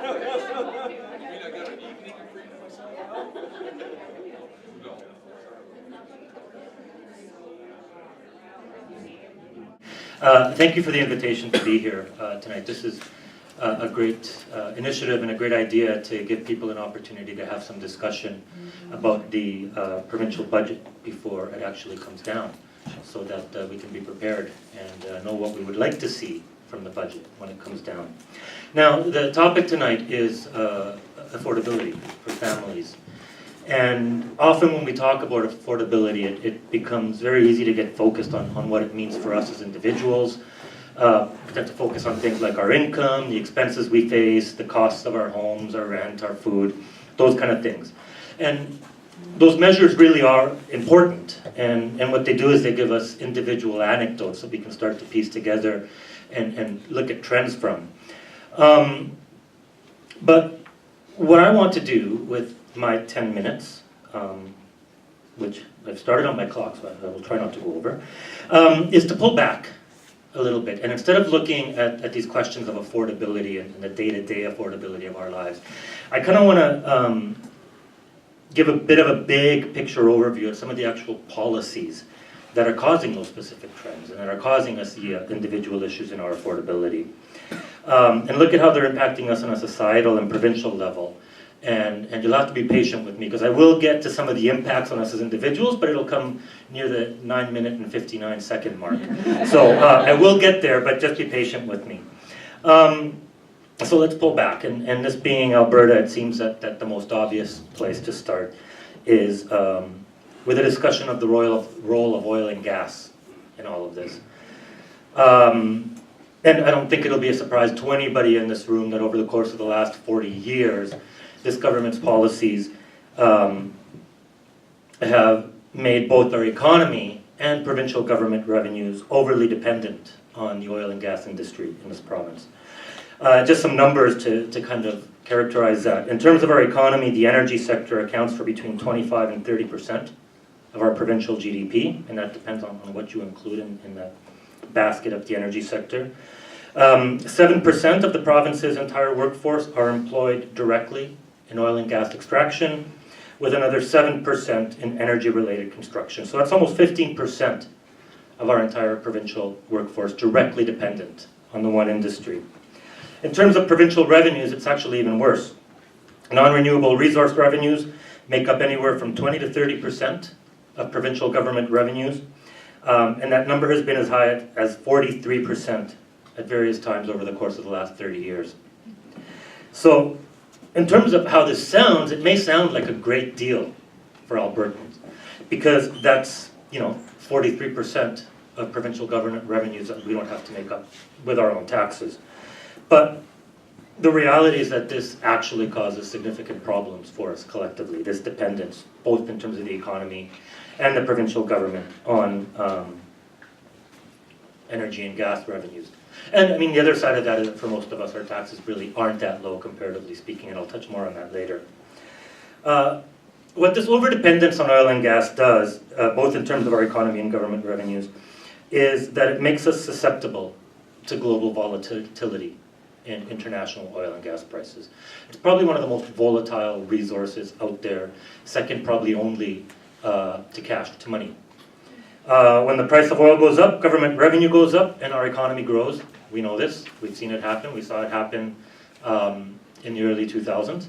I got an evening free to myself? No. Thank you for the invitation to be here tonight. This is a great initiative and a great idea to give people an opportunity to have some discussion about the provincial budget before it actually comes down, so that we can be prepared and know what we would like to see from the budget when it comes down. Now, the topic tonight is affordability for families. And often when we talk about affordability, it becomes very easy to get focused on what it means for us as individuals. We tend to focus on things like our income, the expenses we face, the costs of our homes, our rent, our food, those kind of things. And those measures really are important. And what they do is they give us individual anecdotes that we can start to piece together and look at trends from. But what I want to do with my 10 minutes, which I've started on my clock, so I will try not to go over, is to pull back a little bit. And instead of looking at these questions of affordability and the day-to-day affordability of our lives, I kind of want to give a bit of a big picture overview of some of the actual policies that are causing those specific trends and that are causing us the individual issues in our affordability. And look at how they're impacting us on a societal and provincial level. And you'll have to be patient with me, because I will get to some of the impacts on us as individuals, but it'll come near the 9-minute and 59-second mark. So I will get there, but just be patient with me. So let's pull back. And this being Alberta, it seems that the most obvious place to start is with a discussion of the role of oil and gas in all of this. And I don't think it'll be a surprise to anybody in this room that over the course of the last 40 years, this government's policies have made both our economy and provincial government revenues overly dependent on the oil and gas industry in this province. Just some numbers to kind of characterize that. In terms of our economy, the energy sector accounts for between 25 and 30% of our provincial GDP, and that depends on what you include in the basket of the energy sector. 7% of the province's entire workforce are employed directly in oil and gas extraction, with another 7% in energy-related construction. So that's almost 15% of our entire provincial workforce directly dependent on the one industry. In terms of provincial revenues, it's actually even worse. Non-renewable resource revenues make up anywhere from 20 to 30% of provincial government revenues, and that number has been as high as 43% at various times over the course of the last 30 years. So, in terms of how this sounds, it may sound like a great deal for Albertans, because that's, 43% of provincial government revenues that we don't have to make up with our own taxes. But the reality is that this actually causes significant problems for us collectively, this dependence, both in terms of the economy and the provincial government on energy and gas revenues. And I mean, the other side of that is that for most of us, our taxes really aren't that low, comparatively speaking, and I'll touch more on that later. What this overdependence on oil and gas does, both in terms of our economy and government revenues, is that it makes us susceptible to global volatility in international oil and gas prices. It's probably one of the most volatile resources out there, second probably only to cash, to money. When the price of oil goes up, government revenue goes up, and our economy grows. We know this. We've seen it happen. We saw it happen in the early 2000s.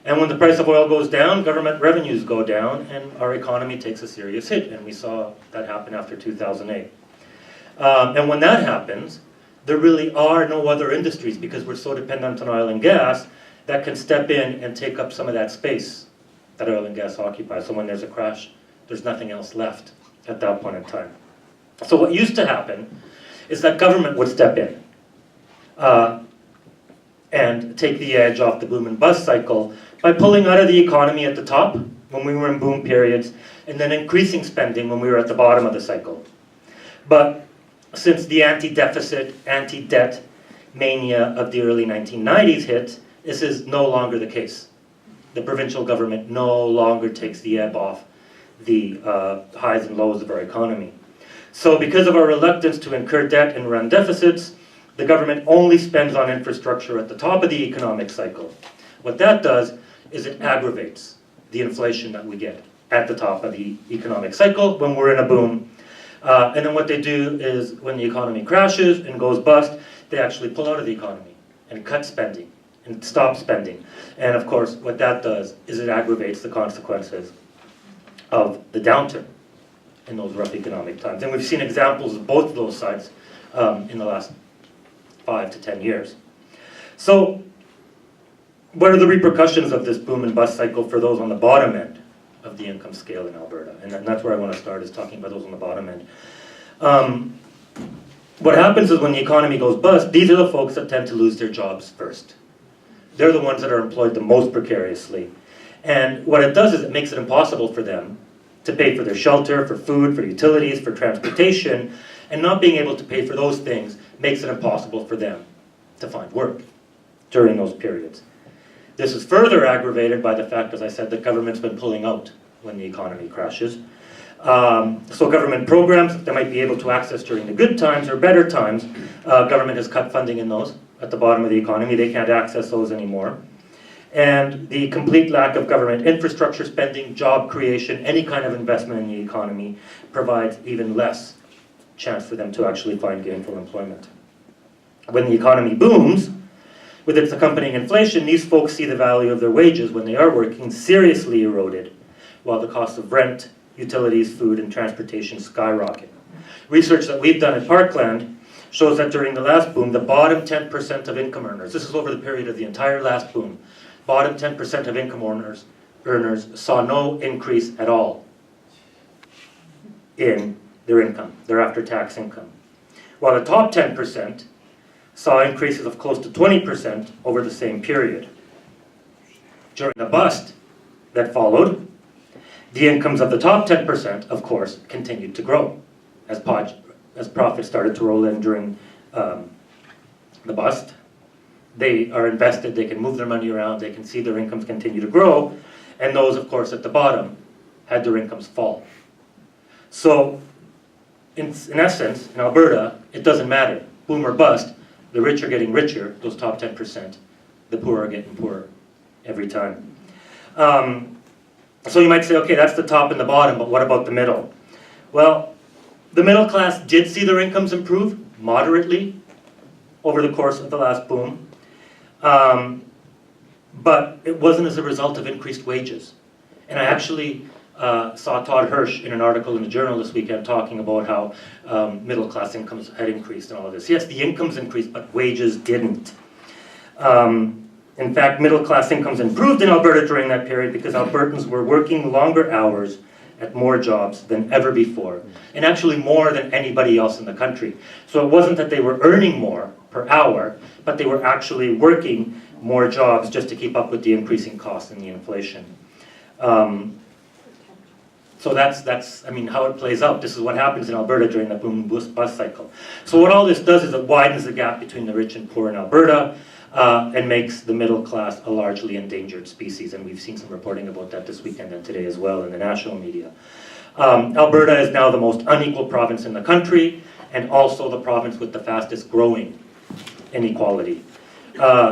And when the price of oil goes down, government revenues go down, and our economy takes a serious hit. And we saw that happen after 2008. And when that happens, there really are no other industries, because we're so dependent on oil and gas, that can step in and take up some of that space that oil and gas occupies. So when there's a crash, there's nothing else left at that point in time. So what used to happen is that government would step in and take the edge off the boom and bust cycle by pulling out of the economy at the top when we were in boom periods, and then increasing spending when we were at the bottom of the cycle. But since the anti-deficit, anti-debt mania of the early 1990s hit, this is no longer the case. The provincial government no longer takes the ebb off the highs and lows of our economy. So because of our reluctance to incur debt and run deficits, the government only spends on infrastructure at the top of the economic cycle. What that does is it aggravates the inflation that we get at the top of the economic cycle when we're in a boom. And then what they do is when the economy crashes and goes bust, they actually pull out of the economy and cut spending and stop spending. And of course, what that does is it aggravates the consequences of the downturn in those rough economic times. And we've seen examples of both of those sides in the last 5 to 10 years. So what are the repercussions of this boom and bust cycle for those on the bottom end of the income scale in Alberta? And that's where I want to start, is talking about those on the bottom end. What happens is when the economy goes bust, these are the folks that tend to lose their jobs first. They're the ones that are employed the most precariously. And what it does is it makes it impossible for them to pay for their shelter, for food, for utilities, for transportation, and not being able to pay for those things makes it impossible for them to find work during those periods. This is further aggravated by the fact, as I said, that government's been pulling out when the economy crashes. So government programs that they might be able to access during the good times or better times, government has cut funding in those at the bottom of the economy. They can't access those anymore. And the complete lack of government infrastructure spending, job creation, any kind of investment in the economy provides even less chance for them to actually find gainful employment. When the economy booms, with its accompanying inflation, these folks see the value of their wages when they are working seriously eroded, while the cost of rent, utilities, food, and transportation skyrocket. Research that we've done at Parkland shows that during the last boom, the bottom 10% of income earners, this is over the period of the entire last boom, bottom 10% of income earners saw no increase at all in their income, their after-tax income. While the top 10% saw increases of close to 20% over the same period. During the bust that followed, the incomes of the top 10%, of course, continued to grow as profits started to roll in during the bust. They are invested, they can move their money around, they can see their incomes continue to grow, and those, of course, at the bottom had their incomes fall. So, in essence, in Alberta, it doesn't matter, boom or bust, the rich are getting richer, those top 10%, the poor are getting poorer every time. So you might say, okay, that's the top and the bottom, but what about the middle? Well, the middle class did see their incomes improve moderately over the course of the last boom, but it wasn't as a result of increased wages. And I actually saw Todd Hirsch in an article in the Journal this weekend talking about how middle class incomes had increased and all of this. Yes, the incomes increased, but wages didn't. In fact, middle class incomes improved in Alberta during that period because Albertans were working longer hours at more jobs than ever before, and actually more than anybody else in the country. So it wasn't that they were earning more per hour, but they were actually working more jobs just to keep up with the increasing costs and the inflation. So that's I mean, how it plays out. This is what happens in Alberta during the boom and bust cycle. So what all this does is it widens the gap between the rich and poor in Alberta, and makes the middle class a largely endangered species. And we've seen some reporting about that this weekend and today as well in the national media. Alberta is now the most unequal province in the country, and also the province with the fastest growing inequality.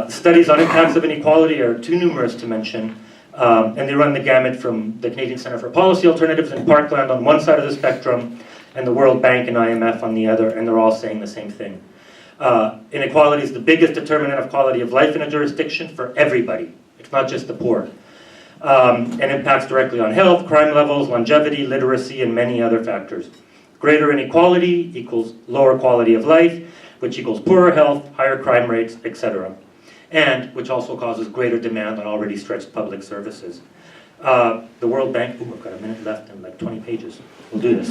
Studies on impacts of inequality are too numerous to mention, and they run the gamut from the Canadian Centre for Policy Alternatives and Parkland on one side of the spectrum, and the World Bank and IMF on the other, and they're all saying the same thing. Inequality is the biggest determinant of quality of life in a jurisdiction for everybody. It's not just the poor. And impacts directly on health, crime levels, longevity, literacy, and many other factors. Greater inequality equals lower quality of life, which equals poorer health, higher crime rates, etc. And which also causes greater demand on already stretched public services. The World Bank, I've got a minute left and like 20 pages. We'll do this.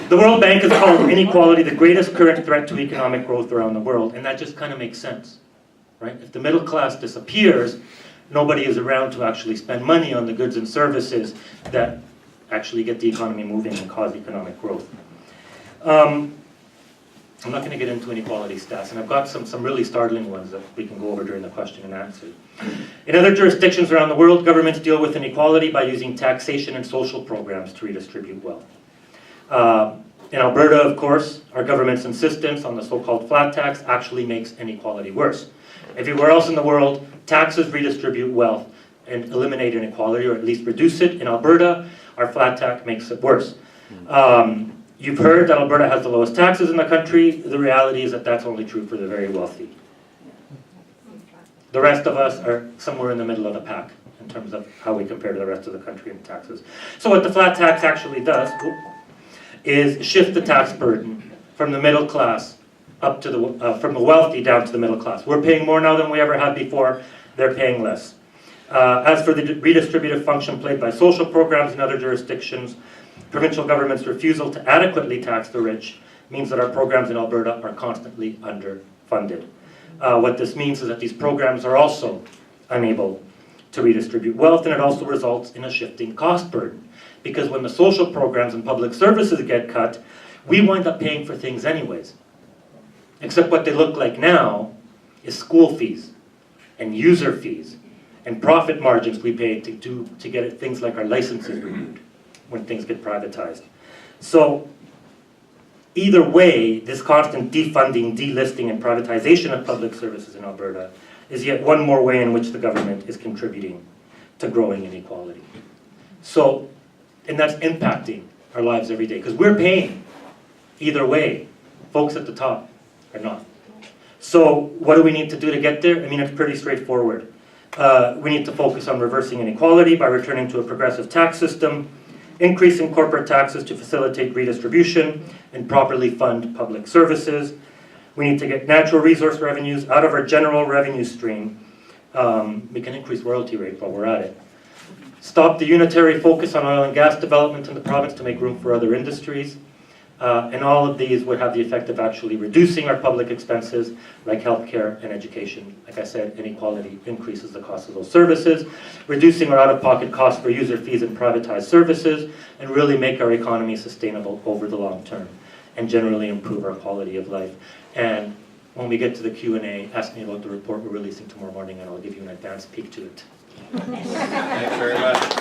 The World Bank has called inequality the greatest current threat to economic growth around the world, and that just kind of makes sense, right? If the middle class disappears, nobody is around to actually spend money on the goods and services that actually get the economy moving and cause economic growth. I'm not going to get into inequality stats, and I've got some really startling ones that we can go over during the question and answer. In other jurisdictions around the world, governments deal with inequality by using taxation and social programs to redistribute wealth. In Alberta, of course, our government's insistence on the so-called flat tax actually makes inequality worse. Everywhere else in the world, taxes redistribute wealth and eliminate inequality, or at least reduce it. In Alberta, our flat tax makes it worse. You've heard that Alberta has the lowest taxes in the country. The reality is that that's only true for the very wealthy. The rest of us are somewhere in the middle of the pack in terms of how we compare to the rest of the country in taxes. So what the flat tax actually does is shift the tax burden from the middle class up to the, from the wealthy down to the middle class. We're paying more now than we ever have before. They're paying less. As for the redistributive function played by social programs in other jurisdictions, provincial government's refusal to adequately tax the rich means that our programs in Alberta are constantly underfunded. What this means is that these programs are also unable to redistribute wealth, and it also results in a shifting cost burden. Because when the social programs and public services get cut, we wind up paying for things anyways. Except what they look like now is school fees and user fees and profit margins we pay to get things like our licenses renewed when things get privatized. So either way, this constant defunding, delisting, and privatization of public services in Alberta is yet one more way in which the government is contributing to growing inequality. So, and that's impacting our lives every day, because we're paying either way. Folks at the top are not. So what do we need to do to get there? I mean, it's pretty straightforward. We need to focus on reversing inequality by returning to a progressive tax system, increasing corporate taxes to facilitate redistribution and properly fund public services. We need to get natural resource revenues out of our general revenue stream. We can increase royalty rate while we're at it. Stop the unitary focus on oil and gas development in the province to make room for other industries. And all of these would have the effect of actually reducing our public expenses like healthcare and education. Like I said, inequality increases the cost of those services, reducing our out-of-pocket costs for user fees and privatized services, and really make our economy sustainable over the long term, and generally improve our quality of life. And when we get to the Q&A, ask me about the report we're releasing tomorrow morning, and I'll give you an advance peek to it. Thanks very much.